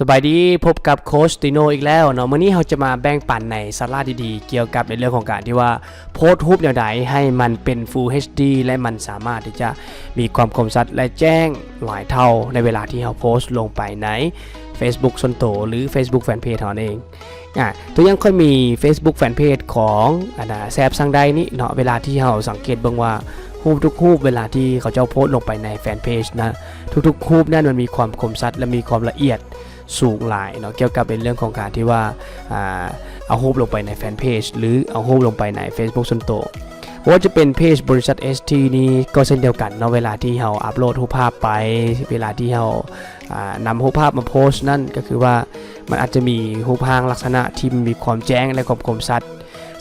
สบายดีพบกับโค้ชติโนอีกแล้วเนาะมื้อนี้เราจะมาแบ่งปันในสาระดีๆเกี่ยวกับในเรื่องของการที่ว่าโพสต์รูปแนวใดให้มันเป็น Full HD และมันสามารถที่จะมีความคมชัดและแจ้งหลายเท่าในเวลาที่เราโพสต์ลงไปใน Facebook ส่วนตัวหรือ Facebook Fanpage เท่านั้นเองตัวอย่างค่อยมี Facebook Fanpage ของแซบสังใดนี่เนาะเวลาที่เราสังเกตเบิ่งว่ารูปทุกรูปเวลาที่เขาจะโพสต์ลงไปในแฟนเพจนะทุกๆรูปนั่นมันมีความคมชัดและมีความละเอียดสูงหลายเนาะเกี่ยวกับเป็นเรื่องของการที่ว่าเอารูปลงไปในแฟนเพจหรือเอารูปลงไปใน Facebook ส่วนตัวว่าจะเป็นเพจบริษัท ST นี้ก็เช่นเดียวกันเนาะเวลาที่เราอัปโหลดรูปภาพไปเวลาที่เรานำรูปภาพมาโพสต์นั่นก็คือว่ามันอาจจะมีรูปภาพลักษณะที่มีความแจ้งและความคมชัด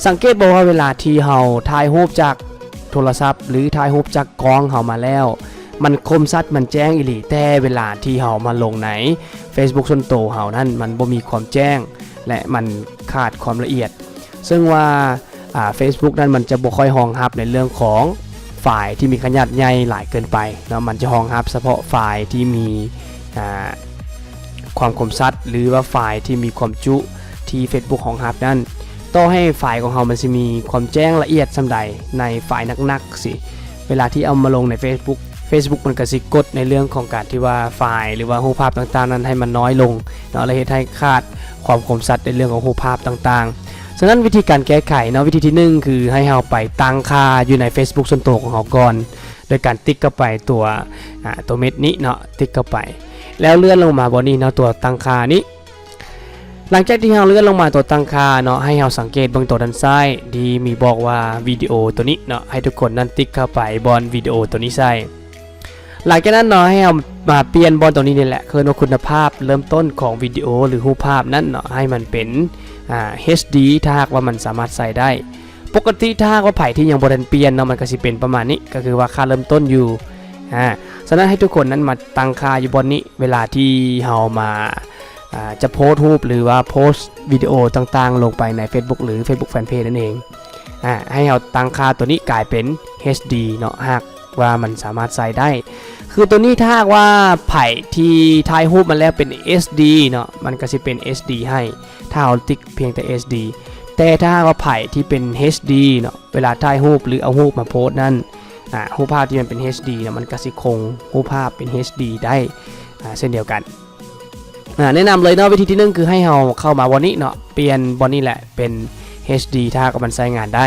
สังเกตบอกว่าเวลาที่เราถ่ายรูปจากโทรศัพท์หรือถ่ายรูปจากกล้องเรามาแล้วมันคมชัดมันแจ้งอีหลีแต่เวลาที่เรามาลงใน Facebook ส่วนตัวเรานั่นมันบ่มีความแจ้งและมันขาดความละเอียดซึ่งว่าFacebook นั้นมันจะบ่ค่อยรองรับในเรื่องของไฟล์ที่มีขนาดใหญ่หลายเกินไปเนาะมันจะรองรับเฉพาะไฟล์ที่มีความคมชัดหรือว่าไฟล์ที่มีความจุที่ Facebook รองรับนั้นต่อให้ไฟล์ของเรามันสิมีความแจ้งละเอียดส่ำใดในไฟล์นักๆสิเวลาที่เอามาลงใน Facebook มันก็สิกดในเรื่องของการที่ว่าไฟล์หรือว่ารูปภาพต่างๆนั้นให้มันน้อยลงเนาะและเฮ็ดให้ขาดความคมชัดในเรื่องของรูปภาพต่างๆฉะนั้นวิธีการแก้ไขเนาะวิธีที่1คือให้เราไปตั้งค่าอยู่ใน Facebook ส่วนตัวของเราก่อนโดยการติ๊กเข้าไปตัวเม็ดนี้เนาะติ๊กเข้าไปแล้วเลื่อนลงมาบนนี้เนาะตัวตั้งค่านี้หลังจากที่เราเลื่อนลงมาตัวตั้งค่าเนาะให้เราสังเกตเบื้องตัวด้านซ้ายดีมีบอกว่าวิดีโอตัวนี้เนาะให้ทุกคนนั้นติ๊กเข้าไปบนวิดีโอตัวนี้ใส่หลังจากนั้นเนาะให้เรามาเปลี่ยนบนตัวนี้นี่แหละคือคุณภาพเริ่มต้นของวิดีโอหรือรูปภาพนั้นเนาะให้มันเป็นHD ถ้าหากว่ามันสามารถใส่ได้ปกติถ้าหากว่าไผ่ที่ยังบ่ทันเปลี่ยนเนาะมันก็สิเป็นประมาณนี้ก็คือว่าค่าเริ่มต้นอยู่ฉะนั้นให้ทุกคนนั้นมาตั้งค่าอยู่บนนี้เวลาที่เรามาจะโพสต์รูปหรือว่าโพสต์วิดีโอต่างๆลงไปใน Facebook หรือ Facebook Fanpage นั่นเองให้เราตั้งค่าตัวนี้กลายเป็น HD เนาะหากว่ามันสามารถใส่ได้คือตัวนี้ถ้าว่าไผ่ที่ถ่ายรูปมาแล้วเป็น SD เนาะมันก็สิเป็น SD ให้ถ้าเราติ๊กเพียงแต่ SD แต่ถ้าว่าไผ่ที่เป็น HD เนาะเวลาถ่ายรูปหรือเอารูปมาโพสต์นั่นรูปภาพที่มันเป็น HD เนาะมันก็สิคงรูปภาพเป็น HD ได้เช่นเดียวกันแนะนำเลยเนาะวิธีที่1คือให้เราเข้ามาวันนี้เนาะเปลี่ยนวันนี้แหละเป็น HD ถ้าก็มันใช้งานได้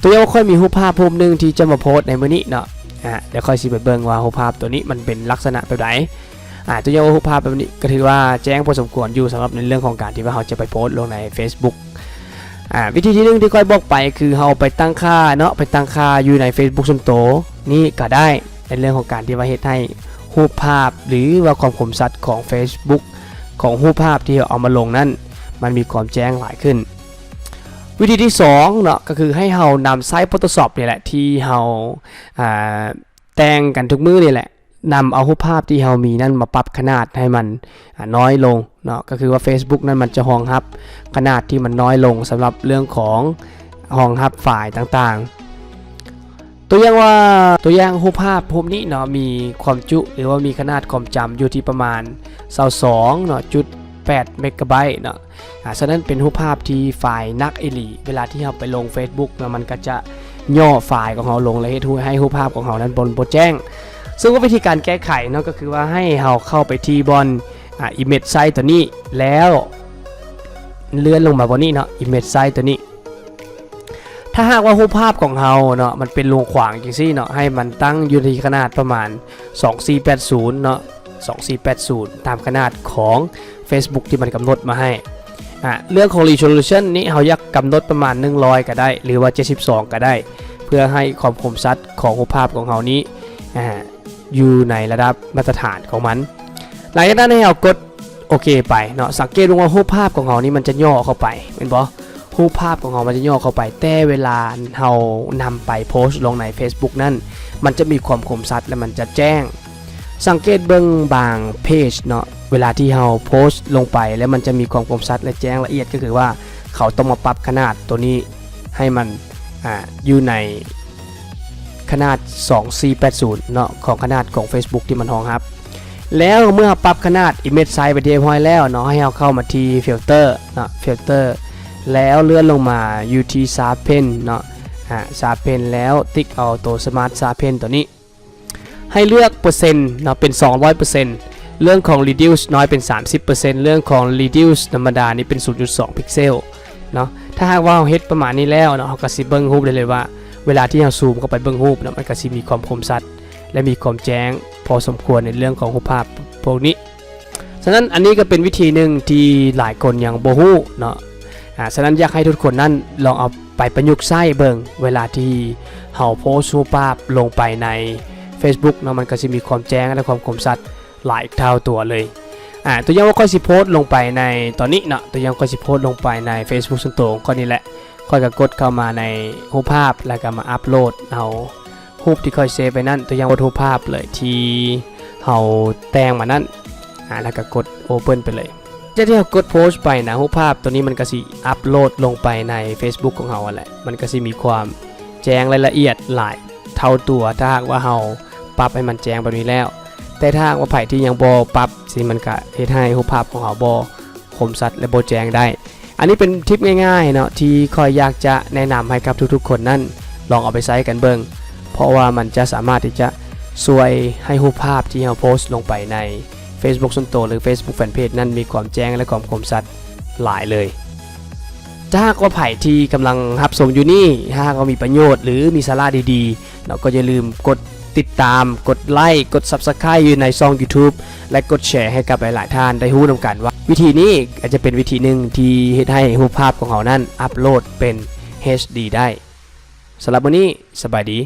ตัวอย่างค่อยมีรูปภาพรูปนึงที่จะมาโพสในมื้อนี้เนาะเดี๋ยวค่อยสิไปเบิ่งว่ารูปภาพตัวนี้มันเป็นลักษณะแบบไหนตัวอย่างรูปภาพแบบนี้ก็ถือว่าแจ้งพอสมควรอยู่สำหรับในเรื่องของการที่ว่าเราจะไปโพสลงใน Facebook วิธีที่1ที่ค่อยบอกไปคือเราไปตั้งค่าเนาะไปตั้งค่าอยู่ใน Facebook ส่วนตัวนี่ก็ได้ในเรื่องของการที่ว่าเฮ็ดให้รูปภาพหรือว่าความคมชัดของ Facebook ของรูปภาพที่เอามาลงนั้นมันมีความแจ้งหลายขึ้นวิธีที่2เนาะก็คือให้เรานำไซต์ Photoshop นี่แหละที่เราแต่งกันทุกมื้อนี่แหละนำเอารูปภาพที่เรามีนั้นมาปรับขนาดให้มันน้อยลงเนาะก็คือว่า Facebook นั้นมันจะรองรับขนาดที่มันน้อยลงสำหรับเรื่องของรองรับไฟล์ต่างๆตัวอย่างรูปภาพรูปนี้เนาะมีความจุหรือว่ามีขนาดความจำอยู่ที่ประมาณ22เนาะจุด8เมกะไบต์เนาะฉะนั้นเป็นรูปภาพที่ไฟล์นักอีหลีเวลาที่เราไปลง Facebook นะมันก็จะย่อไฟล์ของเราลงและให้รูปภาพของเรานั้นบนโปรแจ้งซึ่งว่าวิธีการแก้ไขเนาะก็คือว่าให้เราเข้าไปที่บนimage size ตัวนี้แล้วเลื่อนลงมาบนนี้เนาะ image size ตัวนี้ถ้าหากว่ารูปภาพของเราเนาะมันเป็นวงขวางจังซี่เนาะให้มันตั้งอยู่ที่ขนาดประมาณ2480เนาะ2480ตามขนาดของ Facebook ที่มันกำหนดมาให้เรื่องของ resolution นี้เราอยากกำหนดประมาณ100ก็ได้หรือว่า72ก็ได้เพื่อให้ความคมชัดของรูปภาพของเรานี้อยู่ในระดับมาตรฐานของมันหลังจากนั้นให้เรากดโอเคไปเนาะสังเกตว่ารูปภาพของเรานี้มันจะย่อเข้าไปเป็นบ่รูปภาพของเรามันจะย่อเข้าไปแต่เวลาเรานำไปโพสต์ลงใน Facebook นั่นมันจะมีความคมชัดและมันจะแจ้งสังเกตเบื้องบางเพจเนาะเวลาที่เราโพสต์ลงไปแล้วมันจะมีความคมชัดและแจ้งละเอียดก็คือว่าเขาต้องมาปรับขนาดตัวนี้ให้มันอยู่ในขนาด2480เนาะของขนาดของ Facebook ที่มันรองรับ แล้วเมื่อปรับขนาด image size ไปที่เรียบร้อยแล้วเนาะให้เราเข้ามาที่ filter เนาะ filter แล้วเลื่อนลงมาอยู่ที่ sharpen เนาะsharpen แล้วติ๊กเอาตัว smart sharpen ตัวนี้ให้เลือกเปอร์เซ็นต์เนาะเป็น 200% เรื่องของ reduce น้อยเป็น 30% เรื่องของ reduce ธรรมดานี่เป็น 0.2 พิกเซลเนาะถ้าหากว่าเราเฮ็ดประมาณนี้แล้วเนาะเราก็สิเบิ่งรูปได้เลยว่าเวลาที่เราซูมเข้าไปเบิ่งรูปเนาะมันก็สิมีความคมชัดและมีความแจ้งพอสมควรในเรื่องของรูปภาพพวกนี้ฉะนั้นอันนี้ก็เป็นวิธีหนึ่งที่หลายคนยังบ่ฮู้เนาะฉะนั้นอยากให้ทุกคนนั้นลองเอาไปประยุกต์ใช้เบิ่งเวลาที่เฮาโพสต์รูปภาพลงไปใน Facebook เนาะมันก็สิมีความแจ้งและความคมชัดหลายเท่าตัวเลยตัวอย่างว่าค่อยสิโพสต์ลงไปในตอนนี้เนาะตัวอย่างค่อยสิโพสต์ลงไปใน Facebook ส่วนตัวก็นี่แหละค่อยก็กดเข้ามาในรูปภาพแล้วก็มาอัปโหลดเอารูปที่ค่อยเซฟไปนั่นตัวอย่างรูปภาพเลยที่เฮาแต่งมานั่นแล้วก็กด Open ไปเลยที่เรากดโพสต์ไปนะรูปภาพตัวนี้มันก็สิอัปโหลดลงไปใน Facebook ของเฮาแหละมันก็สิมีความแจ้งรายละเอียดหลายเท่าตัวถ้าหากว่าเฮาปรับให้มันแจ้งแบบนี้แล้วแต่ถ้าว่าไผที่ยังบ่ปรับสิมันก็เฮ็ดให้รูปภาพของเฮาบ่คมชัดและบ่แจ้งได้อันนี้เป็นทิปง่ายๆเนาะที่ค่อยอยากจะแนะนำให้กับทุกๆคนนั่นลองเอาไปใช้กันเบิ่งเพราะว่ามันจะสามารถที่จะช่วยให้รูปภาพที่เฮาโพสต์ลงไปใน Facebook ส่วนตัวหรือ Facebook Fanpage นั้นมีความแจ้งและความคมชัดหลายเลยถ้าหากว่าไผที่กำลังรับชมอยู่นี่ถ้าหากว่ามีประโยชน์หรือมีสาระดีๆเนาะก็อย่าลืมกดติดตามกดไลค์กด Subscribe อยู่ในช่อง YouTube และกดแชร์ให้กับหลายๆท่านได้รู้นำกันว่าวิธีนี้อาจจะเป็นวิธีหนึ่งที่เฮ็ดให้รูปภาพของเรานั้นอัปโหลดเป็น HD ได้สำหรับวันนี้สบายดี